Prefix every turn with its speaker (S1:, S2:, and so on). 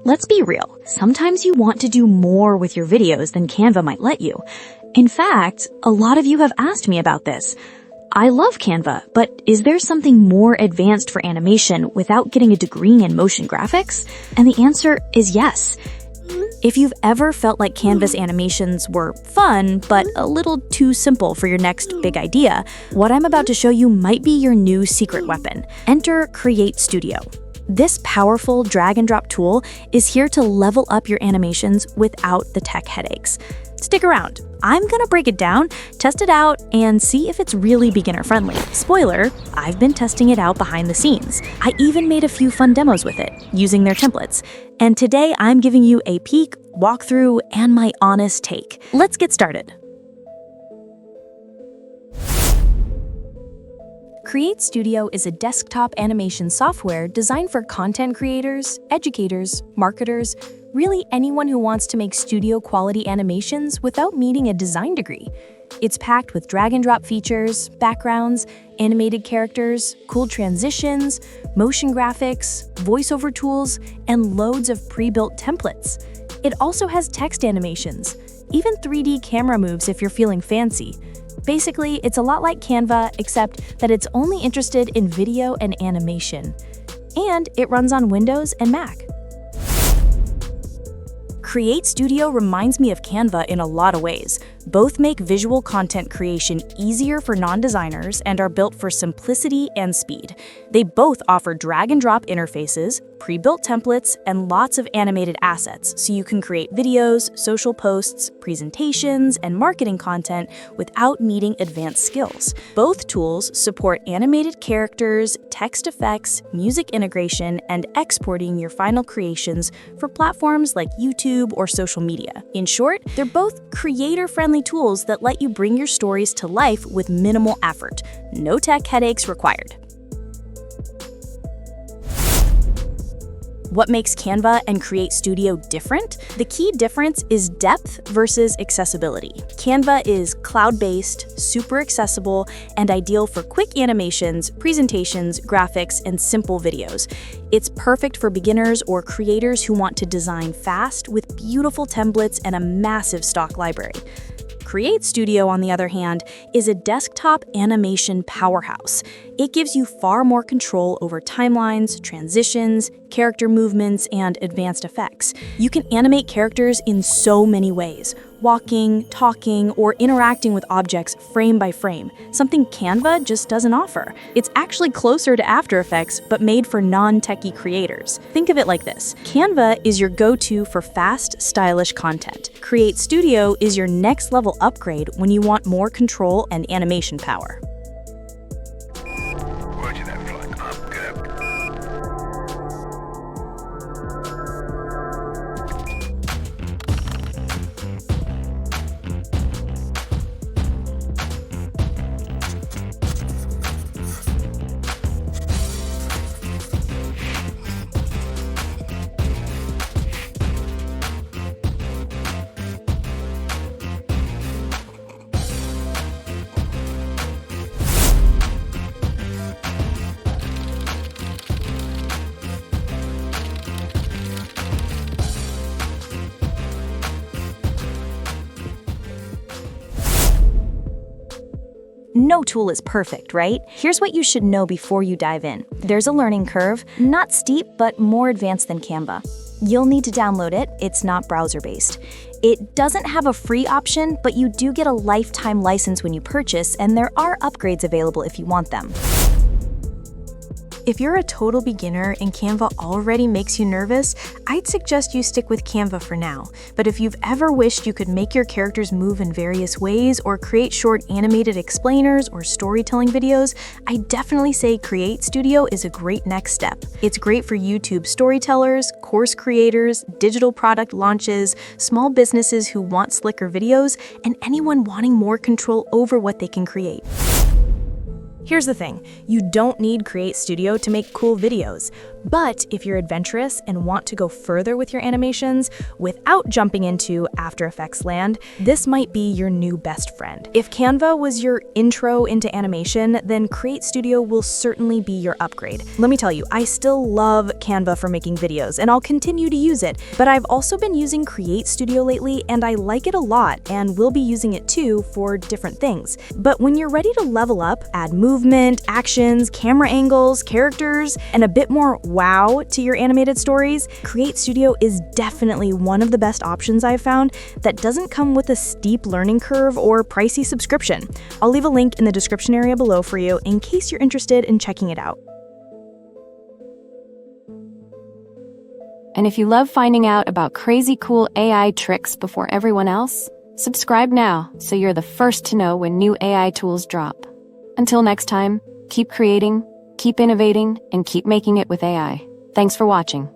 S1: Let's be real, sometimes you want to do more with your videos than Canva might let you. In fact, a lot of you have asked me about this. I love Canva, but is there something more advanced for animation without getting a degree in motion graphics? And the answer is yes. If you've ever felt like Canva's animations were fun, but a little too simple for your next big idea, what I'm about to show you might be your new secret weapon. Enter CreateStudio. This powerful drag and drop tool is here to level up your animations without the tech headaches. Stick around. I'm gonna break it down, test it out, and see if it's really beginner-friendly. Spoiler, I've been testing it out behind the scenes. I even made a few fun demos with it, using their templates. And today I'm giving you a peek, walkthrough, and my honest take. Let's get started. CreateStudio is a desktop animation software designed for content creators, educators, marketers, really anyone who wants to make studio-quality animations without needing a design degree. It's packed with drag-and-drop features, backgrounds, animated characters, cool transitions, motion graphics, voiceover tools, and loads of pre-built templates. It also has text animations, even 3D camera moves if you're feeling fancy. Basically, it's a lot like Canva, except that it's only interested in video and animation. And it runs on Windows and Mac. CreateStudio reminds me of Canva in a lot of ways. Both make visual content creation easier for non-designers and are built for simplicity and speed. They both offer drag-and-drop interfaces, pre-built templates, and lots of animated assets, so you can create videos, social posts, presentations, and marketing content without needing advanced skills. Both tools support animated characters, text effects, music integration, and exporting your final creations for platforms like YouTube or social media. In short, they're both creator-friendly tools that let you bring your stories to life with minimal effort. No tech headaches required. What makes Canva and CreateStudio different? The key difference is depth versus accessibility. Canva is cloud-based, super accessible, and ideal for quick animations, presentations, graphics, and simple videos. It's perfect for beginners or creators who want to design fast with beautiful templates and a massive stock library. CreateStudio, on the other hand, is a desktop animation powerhouse. It gives you far more control over timelines, transitions, character movements, and advanced effects. You can animate characters in so many ways, walking, talking, or interacting with objects frame by frame, something Canva just doesn't offer. It's actually closer to After Effects, but made for non-techie creators. Think of it like this. Canva is your go-to for fast, stylish content. CreateStudio is your next level upgrade when you want more control and animation power. No tool is perfect, right? Here's what you should know before you dive in. There's a learning curve, not steep, but more advanced than Canva. You'll need to download it. It's not browser-based. It doesn't have a free option, but you do get a lifetime license when you purchase, and there are upgrades available if you want them. If you're a total beginner and Canva already makes you nervous, I'd suggest you stick with Canva for now. But if you've ever wished you could make your characters move in various ways or create short animated explainers or storytelling videos, I definitely say CreateStudio is a great next step. It's great for YouTube storytellers, course creators, digital product launches, small businesses who want slicker videos, and anyone wanting more control over what they can create. Here's the thing, you don't need CreateStudio to make cool videos. But if you're adventurous and want to go further with your animations without jumping into After Effects land, this might be your new best friend. If Canva was your intro into animation, then CreateStudio will certainly be your upgrade. Let me tell you, I still love Canva for making videos, and I'll continue to use it, but I've also been using CreateStudio lately, and I like it a lot, and will be using it too for different things. But when you're ready to level up, add movement, actions, camera angles, characters, and a bit more wow to your animated stories, CreateStudio is definitely one of the best options I've found that doesn't come with a steep learning curve or pricey subscription. I'll leave a link in the description area below for you in case you're interested in checking it out.
S2: And if you love finding out about crazy cool AI tricks before everyone else, subscribe now so you're the first to know when new AI tools drop. Until next time, keep creating, keep innovating, and keep making it with AI. Thanks for watching.